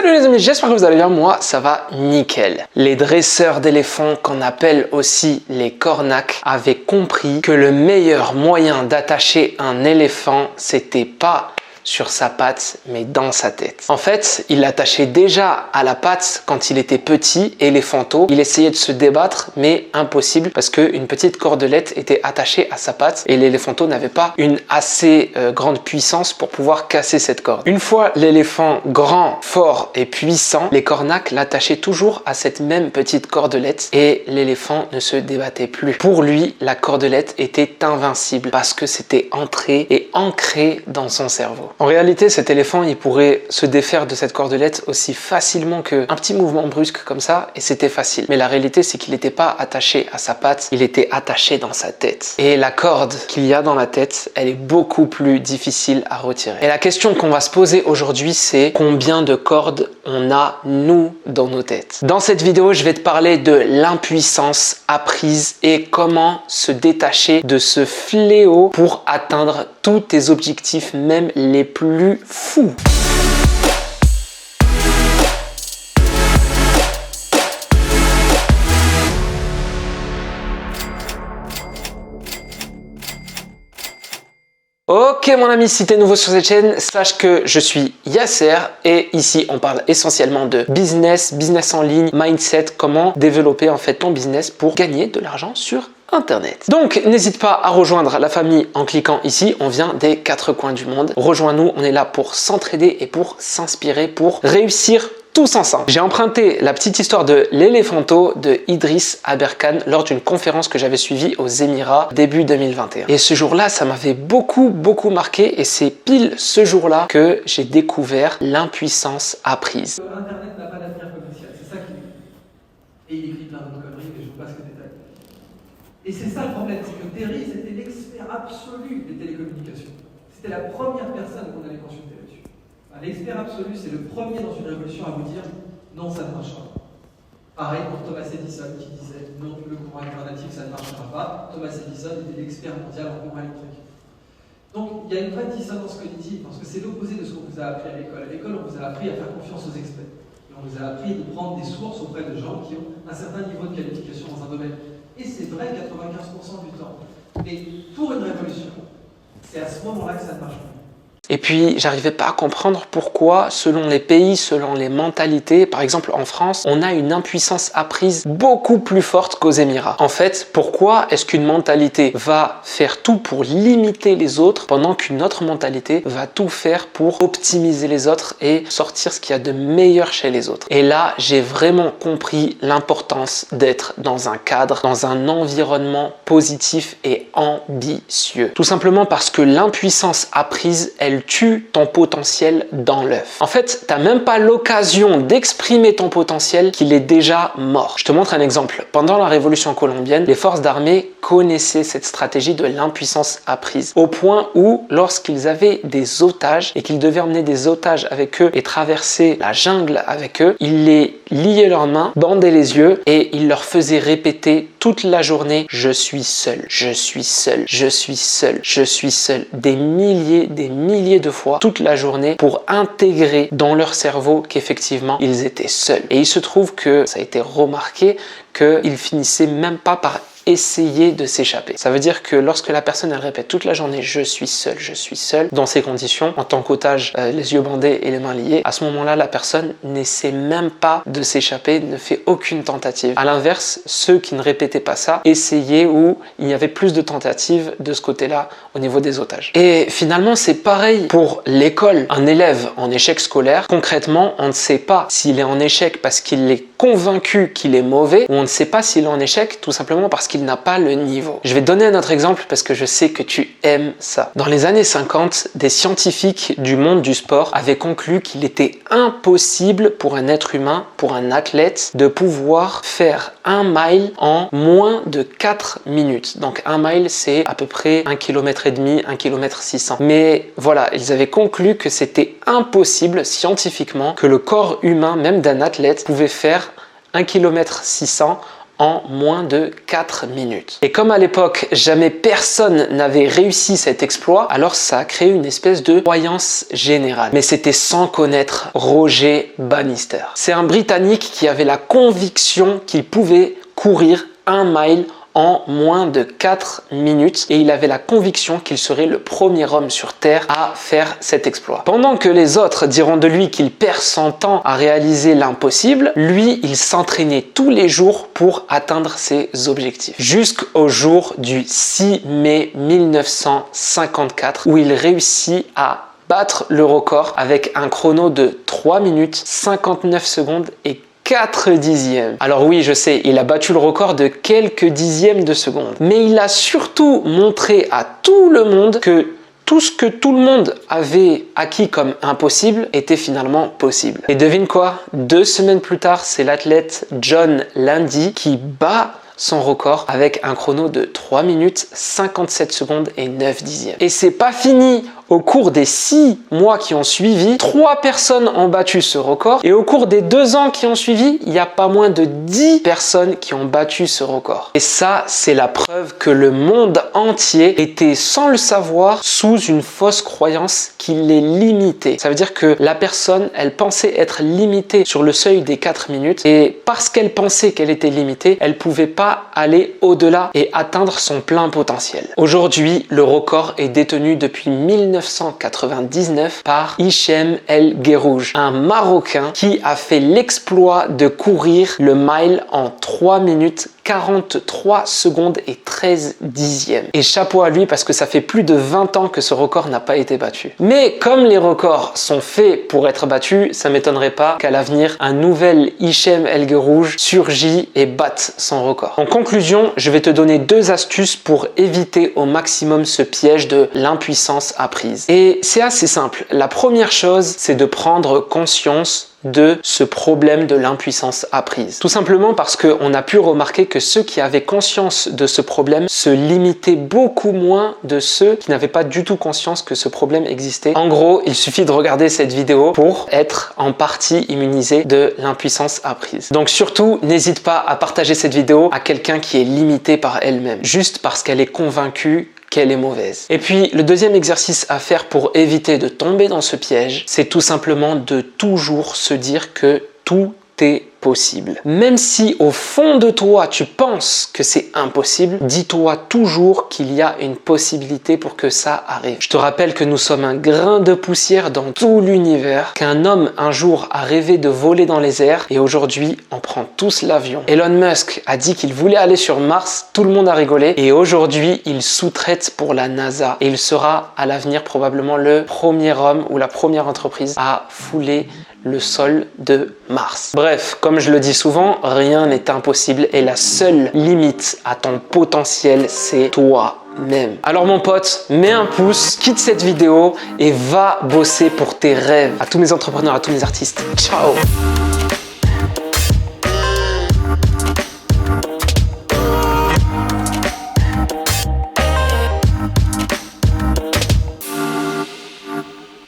Salut les amis, j'espère que vous allez bien, moi ça va nickel. Les dresseurs d'éléphants, qu'on appelle aussi les cornacs, avaient compris que le meilleur moyen d'attacher un éléphant, c'était pas sur sa patte, mais dans sa tête. En fait, il l'attachait déjà à la patte quand il était petit, éléphanto. Il essayait de se débattre, mais impossible parce qu'une petite cordelette était attachée à sa patte et l'éléphanto n'avait pas une assez grande puissance pour pouvoir casser cette corde. Une fois l'éléphant grand, fort et puissant, les cornacs l'attachaient toujours à cette même petite cordelette et l'éléphant ne se débattait plus. Pour lui, la cordelette était invincible parce que c'était entré et ancré dans son cerveau. En réalité, cet éléphant, il pourrait se défaire de cette cordelette aussi facilement qu'un petit mouvement brusque comme ça, et c'était facile. Mais la réalité, c'est qu'il n'était pas attaché à sa patte, il était attaché dans sa tête. Et la corde qu'il y a dans la tête, elle est beaucoup plus difficile à retirer. Et la question qu'on va se poser aujourd'hui, c'est combien de cordes on a, nous, dans nos têtes. Dans cette vidéo, je vais te parler de l'impuissance apprise et comment se détacher de ce fléau pour atteindre tous tes objectifs, même les plus fous. Ok mon ami, si tu es nouveau sur cette chaîne, sache que je suis Yasser et ici on parle essentiellement de business, business en ligne, mindset, comment développer en fait ton business pour gagner de l'argent sur Internet. Donc n'hésite pas à rejoindre la famille en cliquant ici, on vient des 4 coins du monde. Rejoins-nous, on est là pour s'entraider et pour s'inspirer, pour réussir tous ensemble. J'ai emprunté la petite histoire de l'éléphanto de Idriss Aberkan lors d'une conférence que j'avais suivie aux Émirats début 2021. Et ce jour-là, ça m'avait beaucoup marqué et c'est pile ce jour-là que j'ai découvert l'impuissance apprise. Internet n'a pas d'avenir commercial, c'est ça qu'il dit. Et il écrit plein d'autres conneries, mais je vous passe que détail. Et c'est ça le problème, c'est que Terry, c'était l'expert absolu des télécommunications. C'était la première personne qu'on allait consulter là-dessus. L'expert absolu, c'est le premier dans une révolution à vous dire non, ça ne marchera pas. Pareil pour Thomas Edison qui disait non, le courant alternatif, ça ne marchera pas. Thomas Edison était l'expert mondial en courant électrique. Donc il y a une vraie dissonance cognitive parce que c'est l'opposé de ce qu'on vous a appris à l'école. À l'école, on vous a appris à faire confiance aux experts. Et on vous a appris de prendre des sources auprès de gens qui ont un certain niveau de qualification dans un domaine. Et c'est vrai 95% du temps. Mais pour une révolution, c'est à ce moment-là que ça ne marche pas. Et puis, j'arrivais pas à comprendre pourquoi, selon les pays, selon les mentalités, par exemple en France, on a une impuissance apprise beaucoup plus forte qu'aux Émirats. En fait, pourquoi est-ce qu'une mentalité va faire tout pour limiter les autres pendant qu'une autre mentalité va tout faire pour optimiser les autres et sortir ce qu'il y a de meilleur chez les autres? Et là, j'ai vraiment compris l'importance d'être dans un cadre, dans un environnement positif et ambitieux. Tout simplement parce que l'impuissance apprise, elle tue ton potentiel dans l'œuf. En fait, tu n'as même pas l'occasion d'exprimer ton potentiel qu'il est déjà mort. Je te montre un exemple. Pendant la Révolution colombienne, les forces d'armée connaissaient cette stratégie de l'impuissance apprise. Au point où, lorsqu'ils avaient des otages et qu'ils devaient emmener des otages avec eux et traverser la jungle avec eux, ils les liaient leurs mains, bandaient les yeux et ils leur faisaient répéter toute la journée « Je suis seul, je suis seul, je suis seul, je suis seul » des milliers de fois toute la journée pour intégrer dans leur cerveau qu'effectivement ils étaient seuls. Et il se trouve que ça a été remarqué qu'ils finissaient même pas par essayer de s'échapper. Ça veut dire que lorsque la personne elle répète toute la journée je suis seul, dans ces conditions, en tant qu'otage, les yeux bandés et les mains liées, à ce moment-là, la personne n'essaie même pas de s'échapper, ne fait aucune tentative. À l'inverse, ceux qui ne répétaient pas ça, essayaient ou il y avait plus de tentatives de ce côté-là au niveau des otages. Et finalement, c'est pareil pour l'école. Un élève en échec scolaire, concrètement, on ne sait pas s'il est en échec parce qu'il est convaincu qu'il est mauvais ou on ne sait pas s'il est en échec tout simplement parce qu'il n'a pas le niveau. Je vais te donner un autre exemple parce que je sais que tu aimes ça. Dans les années 50, des scientifiques du monde du sport avaient conclu qu'il était impossible pour un être humain, pour un athlète, de pouvoir faire 1 mile en moins de 4 minutes. Donc 1 mile, c'est à peu près 1,5 km, 1,6 km. Mais voilà, ils avaient conclu que c'était impossible scientifiquement que le corps humain, même d'un athlète, pouvait faire 1,6 km en moins de 4 minutes. Et comme à l'époque, jamais personne n'avait réussi cet exploit, alors ça a créé une espèce de croyance générale. Mais c'était sans connaître Roger Bannister. C'est un Britannique qui avait la conviction qu'il pouvait courir 1 mile en moins de 4 minutes et il avait la conviction qu'il serait le premier homme sur Terre à faire cet exploit. Pendant que les autres diront de lui qu'il perd son temps à réaliser l'impossible, lui, il s'entraînait tous les jours pour atteindre ses objectifs. Jusqu'au jour du 6 mai 1954 où il réussit à battre le record avec un chrono de 3 minutes, 59 secondes et 4 dixièmes. Alors oui, je sais, il a battu le record de quelques dixièmes de seconde. Mais il a surtout montré à tout le monde que tout ce que tout le monde avait acquis comme impossible était finalement possible. Et devine quoi? 2 semaines plus tard, c'est l'athlète John Landy qui bat son record avec un chrono de 3 minutes, 57 secondes et 9 dixièmes. Et c'est pas fini! Au cours des 6 mois qui ont suivi, 3 personnes ont battu ce record. Et au cours des 2 ans qui ont suivi, il n'y a pas moins de 10 personnes qui ont battu ce record. Et ça, c'est la preuve que le monde entier était, sans le savoir, sous une fausse croyance qui les limitait. Ça veut dire que la personne, elle pensait être limitée sur le seuil des 4 minutes. Et parce qu'elle pensait qu'elle était limitée, elle ne pouvait pas aller au-delà et atteindre son plein potentiel. Aujourd'hui, le record est détenu depuis 1999 par Hichem El Guerrouj, un Marocain qui a fait l'exploit de courir le mile en 3 minutes 43 secondes et 13 dixièmes. Et chapeau à lui parce que ça fait plus de 20 ans que ce record n'a pas été battu. Mais comme les records sont faits pour être battus, ça m'étonnerait pas qu'à l'avenir, un nouvel Hichem El Guerrouj surgit et batte son record. En conclusion, je vais te donner 2 astuces pour éviter au maximum ce piège de l'impuissance apprise. Et c'est assez simple. La première chose, c'est de prendre conscience de ce problème de l'impuissance apprise. Tout simplement parce qu'on a pu remarquer que ceux qui avaient conscience de ce problème se limitaient beaucoup moins de ceux qui n'avaient pas du tout conscience que ce problème existait. En gros, il suffit de regarder cette vidéo pour être en partie immunisé de l'impuissance apprise. Donc surtout, n'hésite pas à partager cette vidéo à quelqu'un qui est limité par elle-même, juste parce qu'elle est convaincue qu'elle est mauvaise. Et puis, le deuxième exercice à faire pour éviter de tomber dans ce piège, c'est tout simplement de toujours se dire que tout est possible. Même si au fond de toi, tu penses que c'est impossible, dis-toi toujours qu'il y a une possibilité pour que ça arrive. Je te rappelle que nous sommes un grain de poussière dans tout l'univers, qu'un homme un jour a rêvé de voler dans les airs et aujourd'hui, on prend tous l'avion. Elon Musk a dit qu'il voulait aller sur Mars, tout le monde a rigolé et aujourd'hui, il sous-traite pour la NASA et il sera à l'avenir probablement le premier homme ou la première entreprise à fouler le sol de Mars. Bref, comme je le dis souvent, rien n'est impossible et la seule limite à ton potentiel, c'est toi-même. Alors mon pote, mets un pouce, quitte cette vidéo et va bosser pour tes rêves. À tous mes entrepreneurs, à tous mes artistes, ciao!